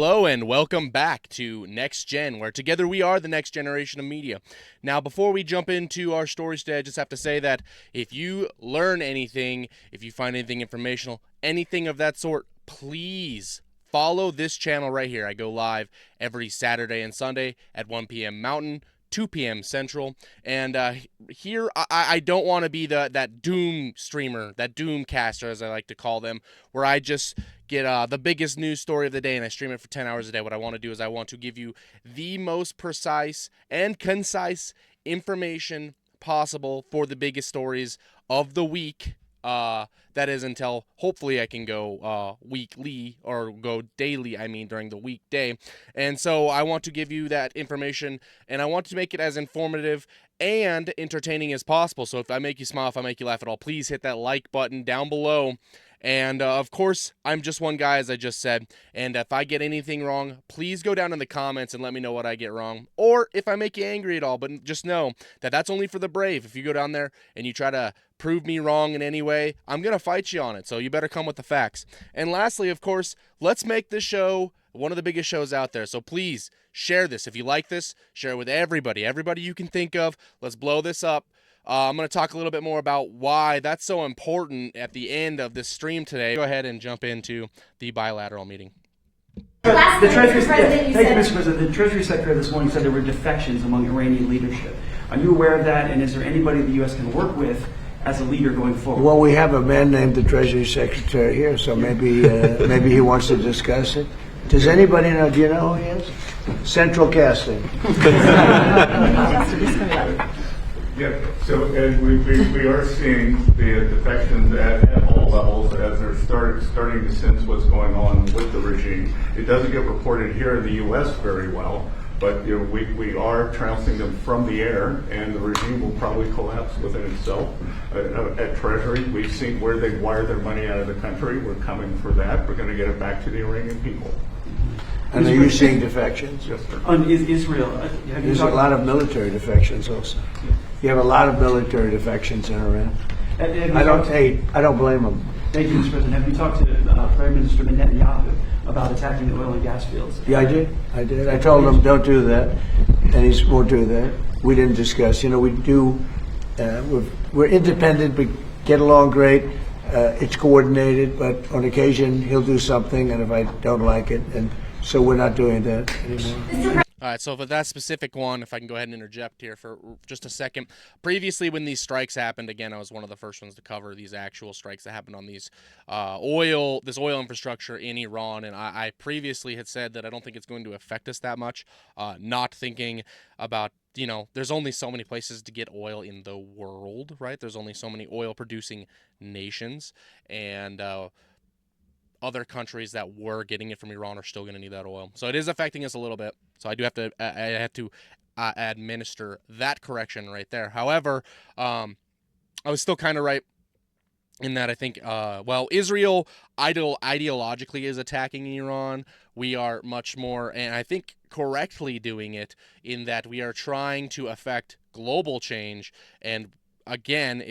Hello and welcome back to Next Gen, where together we are the next generation of media. Now, before we jump into our stories today, I just have to say that if you learn anything, if you find anything informational, anything of that sort, please follow this channel right here. I go live every Saturday and Sunday at 1 p.m. Mountain, 2 p.m. Central, and here I don't want to be that doom streamer, that doom caster as I like to call them, where I just get the biggest news story of the day and I stream it for 10 hours a day. What I want to do is I want to give you the most precise and concise information possible for the biggest stories of the week. That is until hopefully I can go weekly or go daily, during the weekday. And so I want to give you that information and I want to make it as informative and entertaining as possible. So if I make you smile, if I make you laugh at all, please hit that like button down below. And of course, I'm just one guy, as I just said. And if I get anything wrong, please go down in the comments and let me know what I get wrong. Or if I make you angry at all, but just know that that's only for the brave. If you go down there and you try to prove me wrong in any way, I'm going to fight you on it. So you better come with the facts. And lastly, of course, let's make this show one of the biggest shows out there. So please share this. If you like this, share it with everybody you can think of. Let's blow this up. I'm going to talk a little bit more about why that's so important at the end of this stream today. Go ahead and jump into the bilateral meeting. Thank you, Mr. President. The Treasury Secretary this morning said there were defections among Iranian leadership. Are you aware of that, and is there anybody the U.S. can work with as a leader going forward? Well, we have a man named the Treasury Secretary here, so maybe he wants to discuss it. Does anybody know? Do you know who he is? Central Casting. Yeah, so and we are seeing the defections at all levels as they're starting to sense what's going on with the regime. It doesn't get reported here in the U.S. very well, but we are trouncing them from the air, and the regime will probably collapse within itself. At Treasury, we've seen where they wire their money out of the country. We're coming for that. We're going to get it back to the Iranian people. And are you seeing defections? Yes, sir. On Israel, There's a lot of military defections also. You have a lot of military defections in Iran. I don't blame them. Thank you, Mr. President. Have you talked to Prime Minister Netanyahu about attacking the oil and gas fields? Yeah, I did. I told him don't do that, and he won't do that. We didn't discuss. We do. We're independent. We get along great. It's coordinated, but on occasion he'll do something, and if I don't like it, and so we're not doing that anymore. All right, so for that specific one, if I can go ahead and interject here for just a second. Previously, when these strikes happened, again, I was one of the first ones to cover these actual strikes that happened on these oil infrastructure in Iran, and I previously had said that I don't think it's going to affect us that much, not thinking about, there's only so many places to get oil in the world, right? There's only so many oil-producing nations, and other countries that were getting it from Iran are still going to need that oil. So it is affecting us a little bit. So I have to administer that correction right there. However, I was still kind of right in that I think, Israel ideologically is attacking Iran. We are much more, and I think correctly doing it, in that we are trying to affect global change. And again,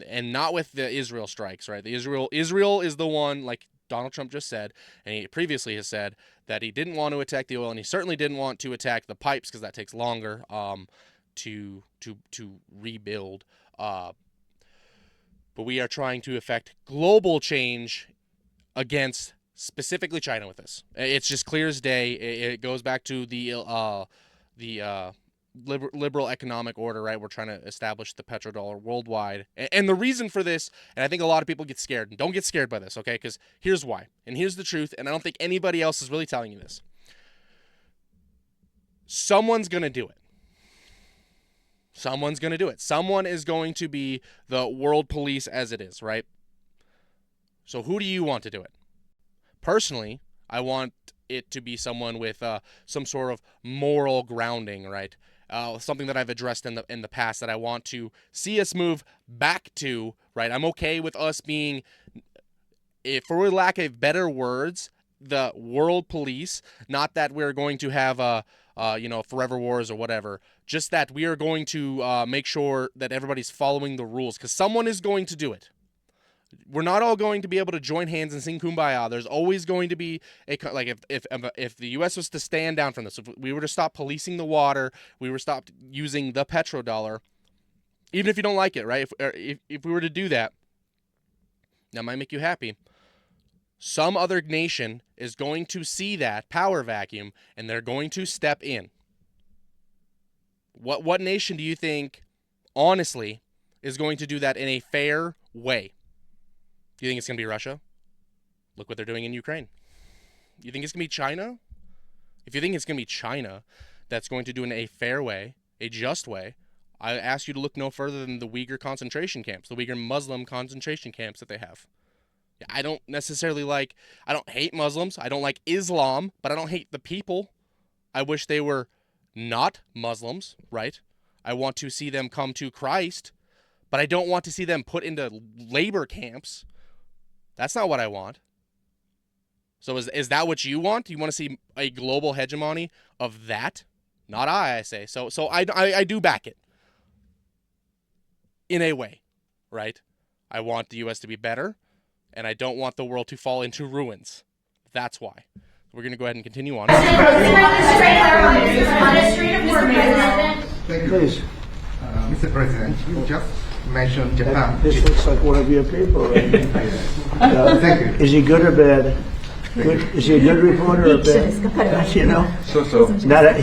and not with the Israel strikes, right? Israel is the one, like Donald Trump just said, and he previously has said that he didn't want to attack the oil, and he certainly didn't want to attack the pipes because that takes longer to rebuild. But we are trying to affect global change against specifically China with this. It's just clear as day. It goes back to the liberal economic order, right? We're trying to establish the petrodollar worldwide. And the reason for this, and I think a lot of people get scared, and don't get scared by this, okay? Because here's why, and here's the truth, and I don't think anybody else is really telling you this. Someone's going to do it. Someone's going to do it. Someone is going to be the world police as it is, right? So who do you want to do it? Personally, I want it to be someone with some sort of moral grounding, right? Something that I've addressed in the past that I want to see us move back to, right? I'm okay with us being, if for lack of better words, the world police. Not that we're going to have forever wars or whatever. Just that we are going to make sure that everybody's following the rules, because someone is going to do it. We're not all going to be able to join hands and sing Kumbaya. There's always going to be like if the U.S. was to stand down from this, if we were to stop policing the water, we were stopped using the petrodollar, even if you don't like it, right? If we were to do that, that might make you happy. Some other nation is going to see that power vacuum, and they're going to step in. What nation do you think, honestly, is going to do that in a fair way? Do you think it's going to be Russia? Look what they're doing in Ukraine. You think it's going to be China? If you think it's going to be China that's going to do it in a fair way, a just way, I ask you to look no further than the Uyghur concentration camps, the Uyghur Muslim concentration camps that they have. I don't necessarily I don't hate Muslims. I don't like Islam, but I don't hate the people. I wish they were not Muslims, right? I want to see them come to Christ, but I don't want to see them put into labor camps. That's not what I want. So is that what you want? You want to see a global hegemony of that? Not I say. So I do back it. In a way, right? I want the U.S. to be better, and I don't want the world to fall into ruins. That's why. We're going to go ahead and continue on. Thank you. Please. Mr. President, you just mentioned Japan. This looks like one of your people. Right? Thank you. Is he good or bad? Good. Is he a good reporter or bad? You know? So. Not a,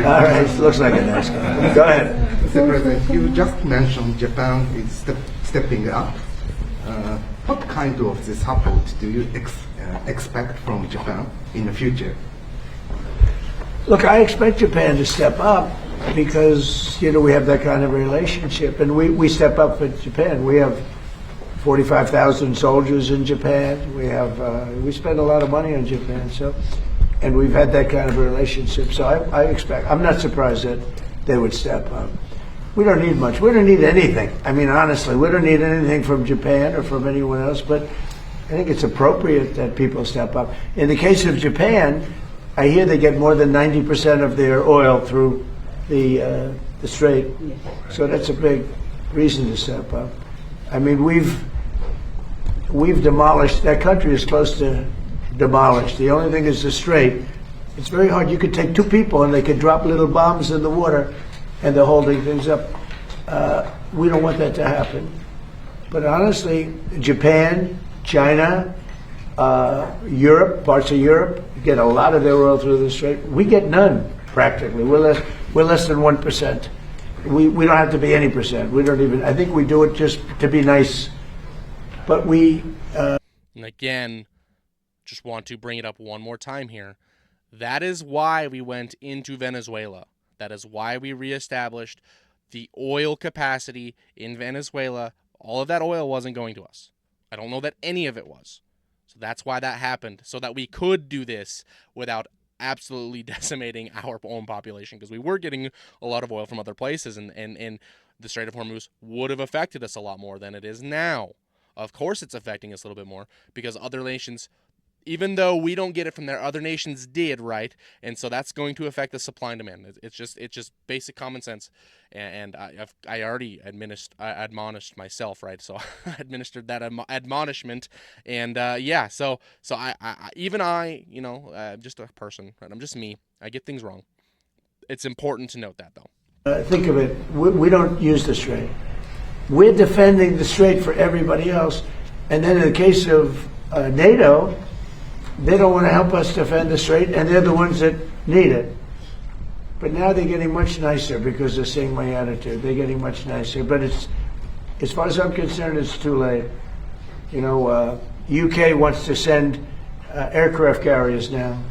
all right, looks like a nice guy. Go ahead. Mr. President, you just mentioned Japan is stepping up. What kind of support do you expect from Japan in the future? Look, I expect Japan to step up because, we have that kind of relationship. And we step up for Japan. We have 45,000 soldiers in Japan. We spend a lot of money on Japan. And we've had that kind of a relationship. So I'm not surprised that they would step up. We don't need much. We don't need anything. I mean, honestly, we don't need anything from Japan or from anyone else. But I think it's appropriate that people step up. In the case of Japan, I hear they get more than 90% of their oil through the strait. So that's a big reason to step up. I mean, we've demolished, that country is close to demolished. The only thing is the strait. It's very hard. You could take two people and they could drop little bombs in the water and they're holding things up. We don't want that to happen. But honestly, Japan, China, Europe, parts of Europe, get a lot of their oil through the strait. We get none, practically. We're less than 1%. We don't have to be any percent. We don't even, I think we do it just to be nice. But and again, just want to bring it up one more time here. That is why we went into Venezuela. That is why we reestablished the oil capacity in Venezuela. All of that oil wasn't going to us. I don't know that any of it was. So that's why that happened, so that we could do this without absolutely decimating our own population, because we were getting a lot of oil from other places, and the Strait of Hormuz would have affected us a lot more than it is now. Of course it's affecting us a little bit more, because other nations, even though we don't get it from there, other nations did, right? And so that's going to affect the supply and demand. It's just basic common sense. And I already admonished myself, right? So I administered that admonishment. And so I'm just a person, right? I'm just me. I get things wrong. It's important to note that, though. Think of it. We don't use the strait. We're defending the strait for everybody else. And then in the case of NATO, they don't want to help us defend the strait, and they're the ones that need it. But now they're getting much nicer because they're seeing my attitude. They're getting much nicer. But as far as I'm concerned, it's too late. UK wants to send aircraft carriers now.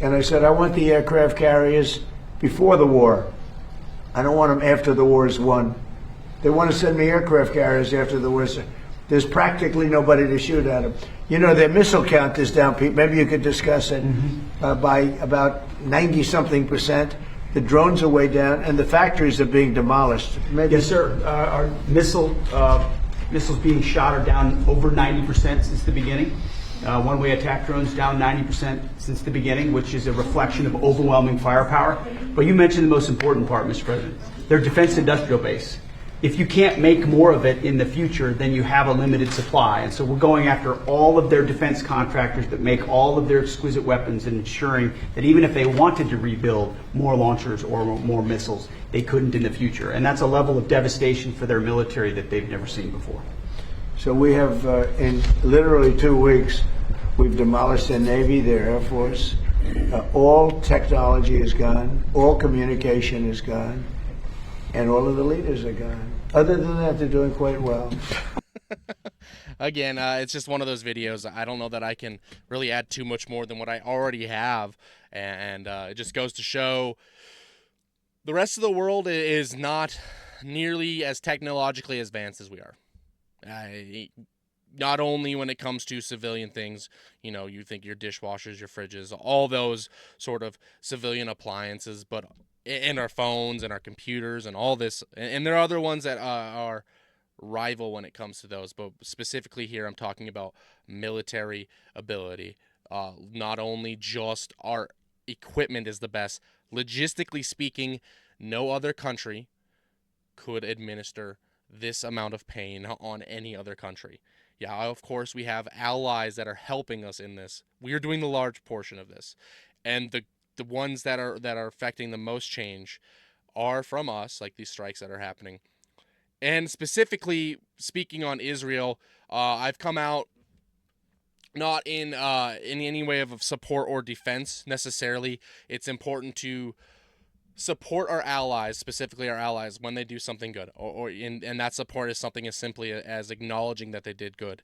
And I said, I want the aircraft carriers before the war. I don't want them after the war is won. They want to send me aircraft carriers after the war is. There's practically nobody to shoot at them. Their missile count is down, Pete. Maybe you could discuss it. By about 90-something%. The drones are way down, and the factories are being demolished. Yes, sir. Our missiles being shot are down over 90% since the beginning. One-way attack drones down 90% since the beginning, which is a reflection of overwhelming firepower. But you mentioned the most important part, Mr. President. Their defense industrial base. if you can't make more of it in the future, then you have a limited supply. And so we're going after all of their defense contractors that make all of their exquisite weapons and ensuring that even if they wanted to rebuild more launchers or more missiles, they couldn't in the future. And that's a level of devastation for their military that they've never seen before. So we have, in literally 2 weeks, we've demolished their Navy, their Air Force. All technology is gone. All communication is gone. And all of the leaders are gone. Other than that, they're doing quite well. Again, it's just one of those videos. I don't know that I can really add too much more than what I already have. And it just goes to show the rest of the world is not nearly as technologically advanced as we are. Not only when it comes to civilian things, you know, you think your dishwashers, your fridges, all those sort of civilian appliances, but in our phones and our computers and all this. And there are other ones that are rival when it comes to those, but specifically here I'm talking about military ability. Not only just our equipment is the best, logistically speaking, no other country could administer this amount of pain on any other country. Yeah, of course we have allies that are helping us in this. We are doing the large portion of this, and the ones that are affecting the most change are from us, like these strikes that are happening. And specifically speaking on Israel, I've come out not in any way of support or defense necessarily. It's important to support our allies, specifically our allies, when they do something good, and that support is something as simply as acknowledging that they did good.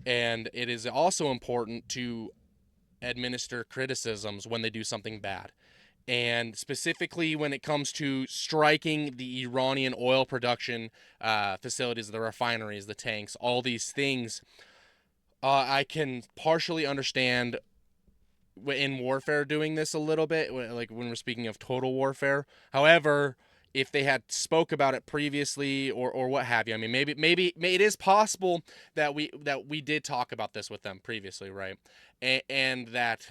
And it is also important to administer criticisms when they do something bad. And specifically when it comes to striking the Iranian oil production facilities, the refineries, the tanks, all these things, I can partially understand in warfare doing this a little bit, like when we're speaking of total warfare. However, if they had spoke about it previously or what have you, I mean, maybe it is possible that we did talk about this with them previously, right? And that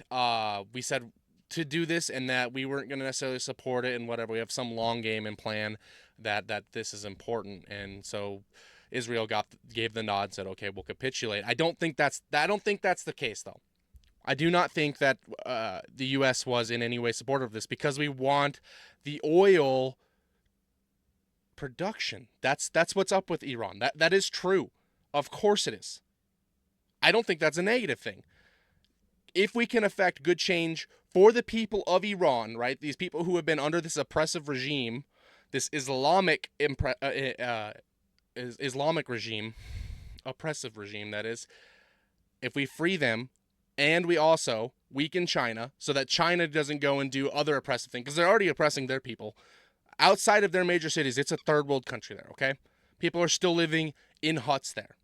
we said to do this and that we weren't going to necessarily support it and whatever. We have some long game and plan that this is important, and so Israel gave the nod, said, okay, we'll capitulate. I don't think that's the case, though. I do not think that the U.S. was in any way supportive of this, because we want the oil production. That's what's up with Iran. That is true. Of course it is. I don't think that's a negative thing. If we can affect good change for the people of Iran, right? These people who have been under this oppressive regime, this Islamic regime, oppressive regime, that is. If we free them, and we also weaken China so that China doesn't go and do other oppressive things, because they're already oppressing their people. Outside of their major cities, it's a third world country there, okay? People are still living in huts there.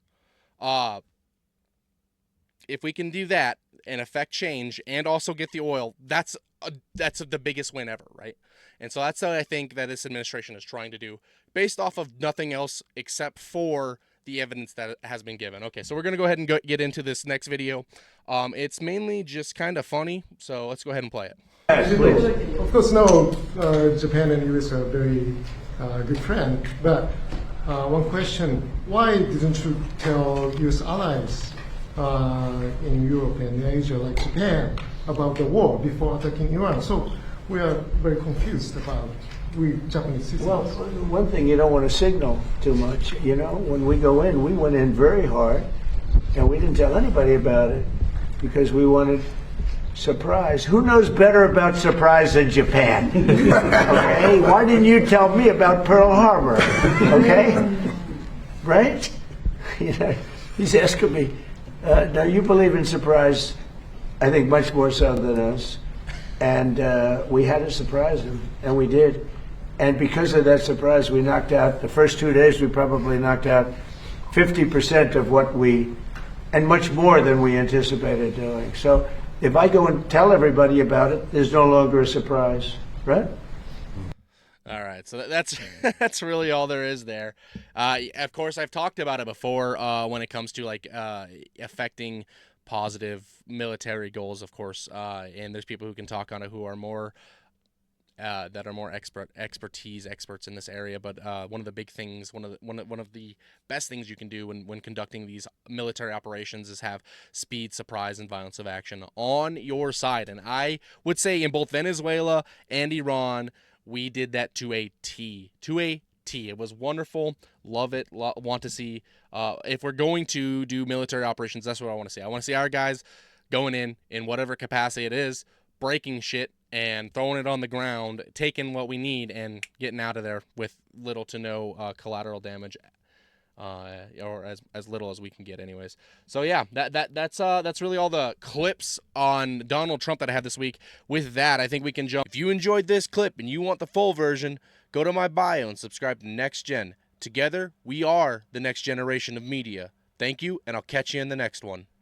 If we can do that and affect change and also get the oil, that's the biggest win ever, right? And so that's what I think that this administration is trying to do, based off of nothing else except for the evidence that has been given. Okay, so we're going to go ahead and get into this next video. It's mainly just kind of funny, so let's go ahead and play it. Yes, please. Of course, now Japan and US are very good friends. But one question: why didn't you tell US allies in Europe and Asia, like Japan, about the war before attacking Iran? So we are very confused about we Japanese citizens. Well, one thing, you don't want to signal too much. You know, when we go in, we went in very hard, and we didn't tell anybody about it because we wanted surprise. Who knows better about surprise than Japan? Okay, why didn't you tell me about Pearl Harbor? Okay, right? You know, he's asking me. Now you believe in surprise, I think much more so than us, and we had to surprise him, and we did. And because of that surprise, we knocked out, the first 2 days, we probably knocked out 50% of what and much more than we anticipated doing. So if I go and tell everybody about it, there's no longer a surprise, right? All right, so that's that's really all there is there. Of course, I've talked about it before when it comes to like affecting positive military goals, of course, and there's people who can talk on it who are more that are more experts in this area. But one of the big things, one of the best things you can do when conducting these military operations is have speed, surprise, and violence of action on your side. And I would say in both Venezuela and Iran, we did that to a T. To a T. It was wonderful. Love it. Want to see. If we're going to do military operations, that's what I want to see. I want to see our guys going in whatever capacity it is, breaking shit and throwing it on the ground, taking what we need, and getting out of there with little to no collateral damage, or as little as we can get, anyways. So yeah, that's really all the clips on Donald Trump that I have this week. With that, I think we can jump. If you enjoyed this clip and you want the full version, go to my bio and subscribe to Next Gen. Together, we are the next generation of media. Thank you, and I'll catch you in the next one.